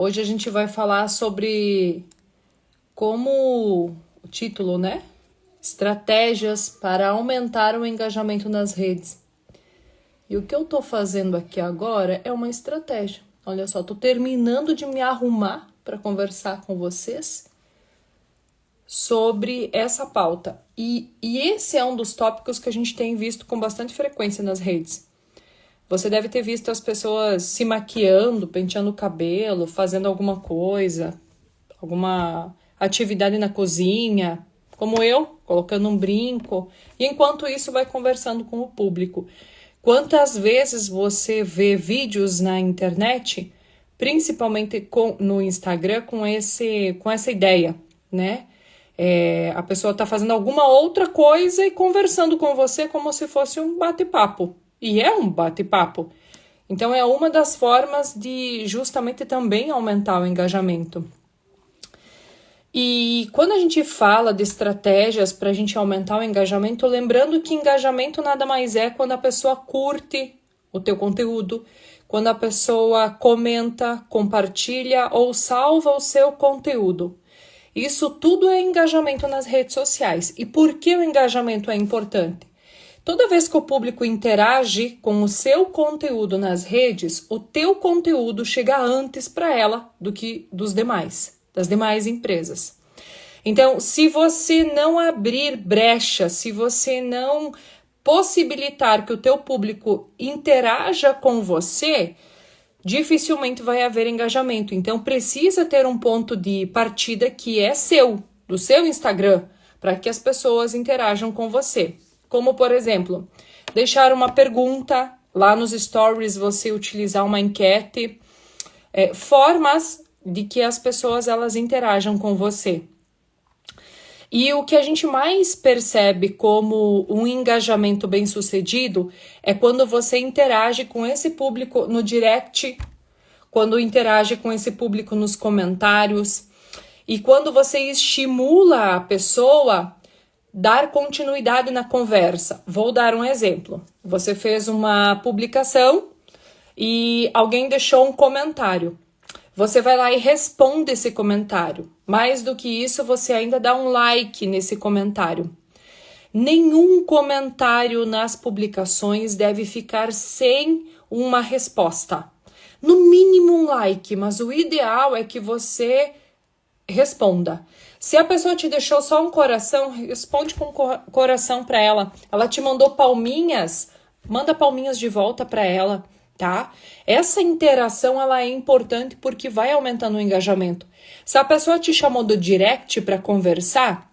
Hoje a gente vai falar sobre como o título, né? Estratégias para aumentar o engajamento nas redes. E o que eu tô fazendo aqui agora é uma estratégia. Olha só, tô terminando de me arrumar para conversar com vocês sobre essa pauta. E esse é um dos tópicos que a gente tem visto com bastante frequência nas redes. Você deve ter visto as pessoas se maquiando, penteando o cabelo, fazendo alguma coisa, alguma atividade na cozinha, como eu, colocando um brinco, e enquanto isso vai conversando com o público. Quantas vezes você vê vídeos na internet, principalmente no Instagram, com essa ideia, né? A pessoa está fazendo alguma outra coisa e conversando com você como se fosse um bate-papo. E é um bate-papo. Então, é uma das formas de justamente também aumentar o engajamento. E quando a gente fala de estratégias para a gente aumentar o engajamento, lembrando que engajamento nada mais é quando a pessoa curte o teu conteúdo, quando a pessoa comenta, compartilha ou salva o seu conteúdo. Isso tudo é engajamento nas redes sociais. E por que o engajamento é importante? Toda vez que o público interage com o seu conteúdo nas redes, o teu conteúdo chega antes para ela do que das demais empresas. Então, se você não abrir brecha, se você não possibilitar que o teu público interaja com você, dificilmente vai haver engajamento. Então, precisa ter um ponto de partida que é seu, do seu Instagram, para que as pessoas interajam com você. Como, por exemplo, deixar uma pergunta lá nos stories, você utilizar uma enquete, formas de que as pessoas elas interajam com você. E o que a gente mais percebe como um engajamento bem-sucedido é quando você interage com esse público no direct, quando interage com esse público nos comentários e quando você estimula a pessoa dar continuidade na conversa. Vou dar um exemplo. Você fez uma publicação e alguém deixou um comentário. Você vai lá e responde esse comentário. Mais do que isso, você ainda dá um like nesse comentário. Nenhum comentário nas publicações deve ficar sem uma resposta. No mínimo um like, mas o ideal é que você responda. Se a pessoa te deixou só um coração, responde com coração para ela. Ela te mandou palminhas, manda palminhas de volta para ela, tá? Essa interação ela é importante porque vai aumentando o engajamento. Se a pessoa te chamou do direct para conversar,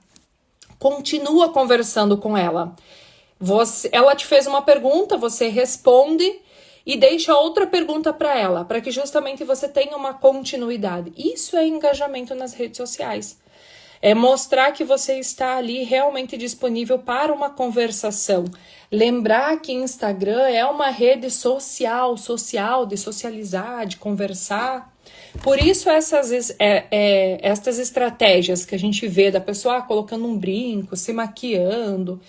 continua conversando com ela. Ela te fez uma pergunta, você responde e deixa outra pergunta para ela, para que justamente você tenha uma continuidade. Isso é engajamento nas redes sociais. É mostrar que você está ali realmente disponível para uma conversação. Lembrar que Instagram é uma rede social, de socializar, de conversar. Por isso essas estratégias que a gente vê da pessoa colocando um brinco, se maquiando,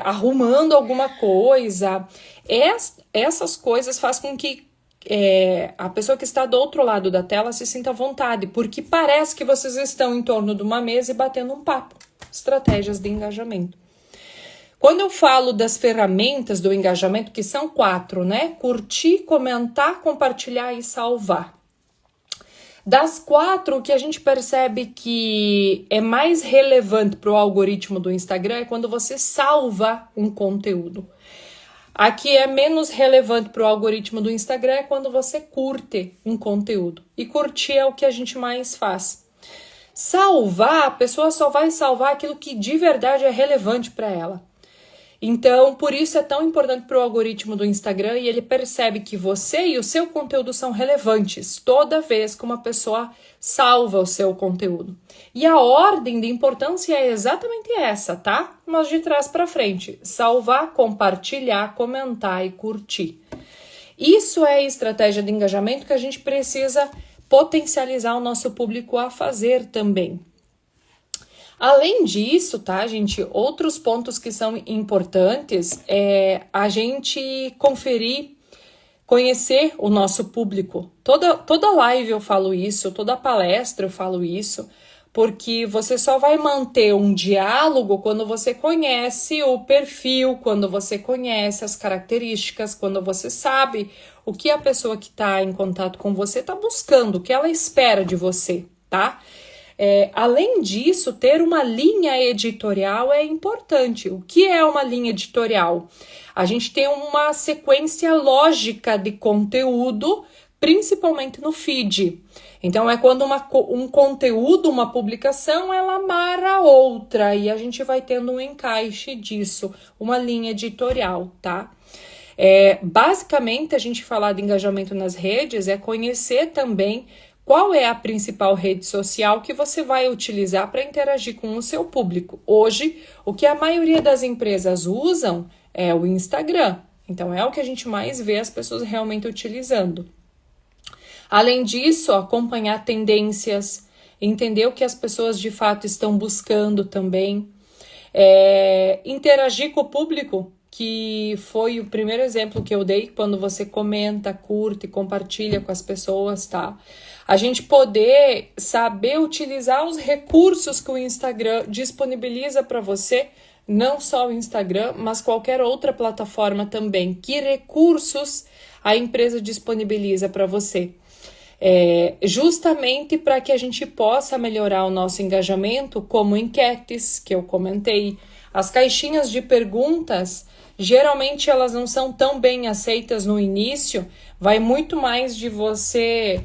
arrumando alguma coisa, essas coisas fazem com que a pessoa que está do outro lado da tela se sinta à vontade, porque parece que vocês estão em torno de uma mesa e batendo um papo. Estratégias de engajamento. Quando eu falo das ferramentas do engajamento, que são 4, né? Curtir, comentar, compartilhar e salvar. Das 4, o que a gente percebe que é mais relevante para o algoritmo do Instagram é quando você salva um conteúdo. Aqui é menos relevante para o algoritmo do Instagram é quando você curte um conteúdo. E curtir é o que a gente mais faz. Salvar, a pessoa só vai salvar aquilo que de verdade é relevante para ela. Então, por isso é tão importante para o algoritmo do Instagram e ele percebe que você e o seu conteúdo são relevantes toda vez que uma pessoa salva o seu conteúdo. E a ordem de importância é exatamente essa, tá? Mas de trás para frente, salvar, compartilhar, comentar e curtir. Isso é a estratégia de engajamento que a gente precisa potencializar o nosso público a fazer também. Além disso, tá, gente, outros pontos que são importantes é a gente conferir conhecer o nosso público. Toda live eu falo isso, toda palestra eu falo isso, porque você só vai manter um diálogo quando você conhece o perfil, quando você conhece as características, quando você sabe o que a pessoa que está em contato com você está buscando, o que ela espera de você, tá? Além disso, ter uma linha editorial é importante. O que é uma linha editorial? A gente tem uma sequência lógica de conteúdo, principalmente no feed. Então, é quando um conteúdo, uma publicação, ela amarra a outra e a gente vai tendo um encaixe disso, uma linha editorial, tá? Basicamente, a gente falar de engajamento nas redes é conhecer também qual é a principal rede social que você vai utilizar para interagir com o seu público. Hoje, o que a maioria das empresas usam é o Instagram. Então, é o que a gente mais vê as pessoas realmente utilizando. Além disso, acompanhar tendências, entender o que as pessoas de fato estão buscando também. Interagir com o público, que foi o primeiro exemplo que eu dei, quando você comenta, curte, compartilha com as pessoas, tá? A gente poder saber utilizar os recursos que o Instagram disponibiliza para você, não só o Instagram, mas qualquer outra plataforma também. Que recursos a empresa disponibiliza para você? Justamente para que a gente possa melhorar o nosso engajamento, como enquetes, que eu comentei. As caixinhas de perguntas, geralmente elas não são tão bem aceitas no início, vai muito mais de você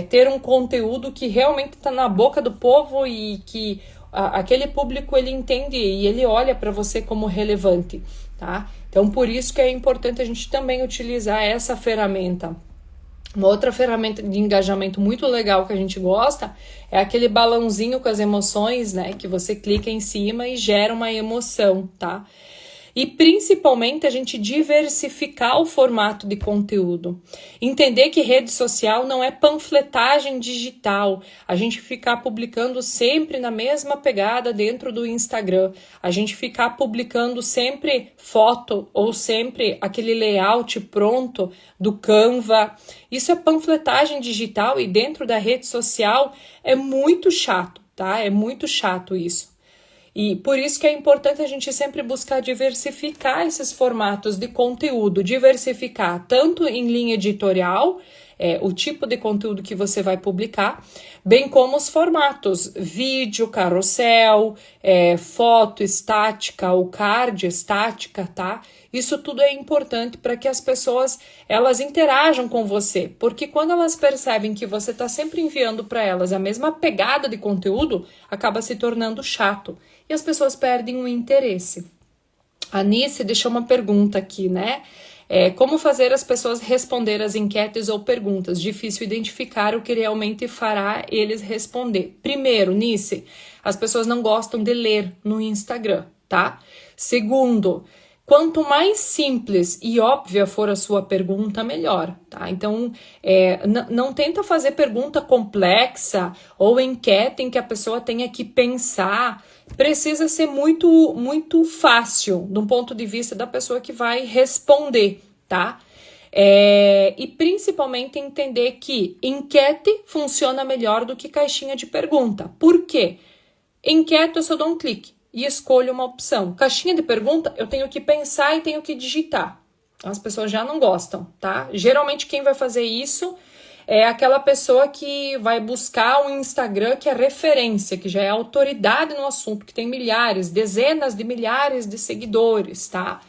ter um conteúdo que realmente está na boca do povo e que aquele público ele entende e ele olha para você como relevante, tá? Então, por isso que é importante a gente também utilizar essa ferramenta. Uma outra ferramenta de engajamento muito legal que a gente gosta é aquele balãozinho com as emoções, né? Que você clica em cima e gera uma emoção, tá? E principalmente a gente diversificar o formato de conteúdo. Entender que rede social não é panfletagem digital. A gente ficar publicando sempre na mesma pegada dentro do Instagram. A gente ficar publicando sempre foto ou sempre aquele layout pronto do Canva. Isso é panfletagem digital e dentro da rede social é muito chato, tá? É muito chato isso. E por isso que é importante a gente sempre buscar diversificar esses formatos de conteúdo, diversificar tanto em linha editorial, o tipo de conteúdo que você vai publicar, bem como os formatos, vídeo, carrossel, foto estática ou card estática, tá? Isso tudo é importante para que as pessoas elas interajam com você, porque quando elas percebem que você está sempre enviando para elas a mesma pegada de conteúdo, acaba se tornando chato e as pessoas perdem o interesse. A Nice deixou uma pergunta aqui, né? Como fazer as pessoas responder as enquetes ou perguntas? Difícil identificar o que realmente fará eles responder. Primeiro, Nice, as pessoas não gostam de ler no Instagram, tá? Segundo, quanto mais simples e óbvia for a sua pergunta, melhor, tá? Então, não tenta fazer pergunta complexa ou enquete em que a pessoa tenha que pensar. Precisa ser muito, muito fácil, do ponto de vista da pessoa que vai responder, tá? E principalmente entender que enquete funciona melhor do que caixinha de pergunta. Por quê? Enquete eu só dou um clique e escolho uma opção. Caixinha de pergunta, eu tenho que pensar e tenho que digitar. As pessoas já não gostam, tá? Geralmente quem vai fazer isso é aquela pessoa que vai buscar um Instagram que é referência, que já é autoridade no assunto, que tem milhares, dezenas de milhares de seguidores, tá?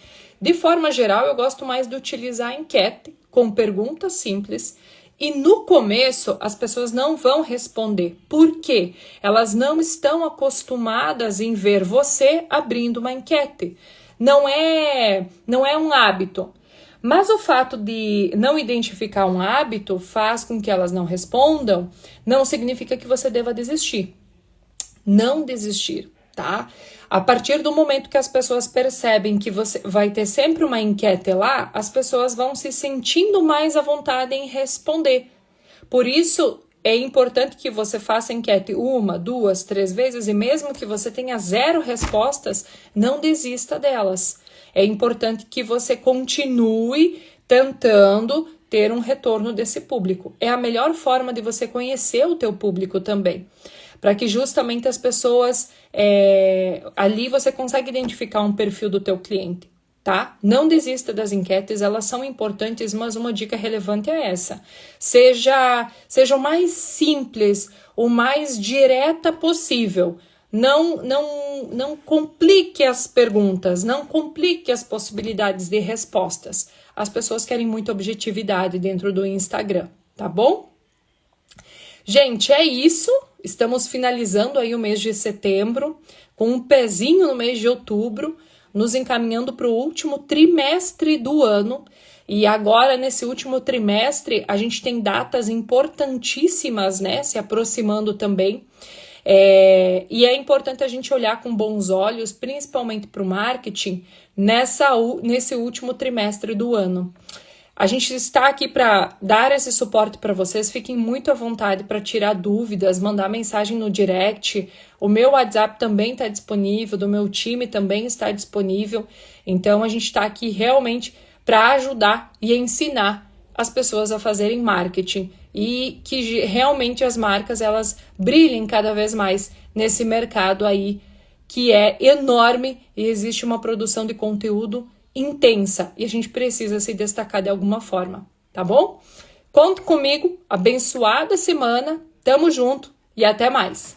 De forma geral, eu gosto mais de utilizar a enquete com perguntas simples. E no começo, as pessoas não vão responder. Por quê? Elas não estão acostumadas em ver você abrindo uma enquete. Não é um hábito. Mas o fato de não identificar um hábito faz com que elas não respondam, não significa que você deva desistir. Não desistir, tá? A partir do momento que as pessoas percebem que você vai ter sempre uma enquete lá, as pessoas vão se sentindo mais à vontade em responder. Por isso, é importante que você faça enquete 1, 2, 3 vezes e mesmo que você tenha 0 respostas, não desista delas. É importante que você continue tentando ter um retorno desse público. É a melhor forma de você conhecer o teu público também, para que justamente as pessoas, ali você consegue identificar um perfil do teu cliente, tá? Não desista das enquetes, elas são importantes, mas uma dica relevante é essa. Seja o mais simples, o mais direta possível. Não complique as perguntas, não complique as possibilidades de respostas. As pessoas querem muita objetividade dentro do Instagram, tá bom? Gente, é isso. Estamos finalizando aí o mês de setembro, com um pezinho no mês de outubro, nos encaminhando para o último trimestre do ano. E agora, nesse último trimestre, a gente tem datas importantíssimas, né, se aproximando também. E é importante a gente olhar com bons olhos, principalmente para o marketing, nesse último trimestre do ano. A gente está aqui para dar esse suporte para vocês. Fiquem muito à vontade para tirar dúvidas, mandar mensagem no direct. O meu WhatsApp também está disponível, do meu time também está disponível. Então, a gente está aqui realmente para ajudar e ensinar as pessoas a fazerem marketing e que realmente as marcas elas brilhem cada vez mais nesse mercado aí que é enorme e existe uma produção de conteúdo intensa e a gente precisa se destacar de alguma forma, tá bom? Conte comigo, abençoada semana, tamo junto e até mais!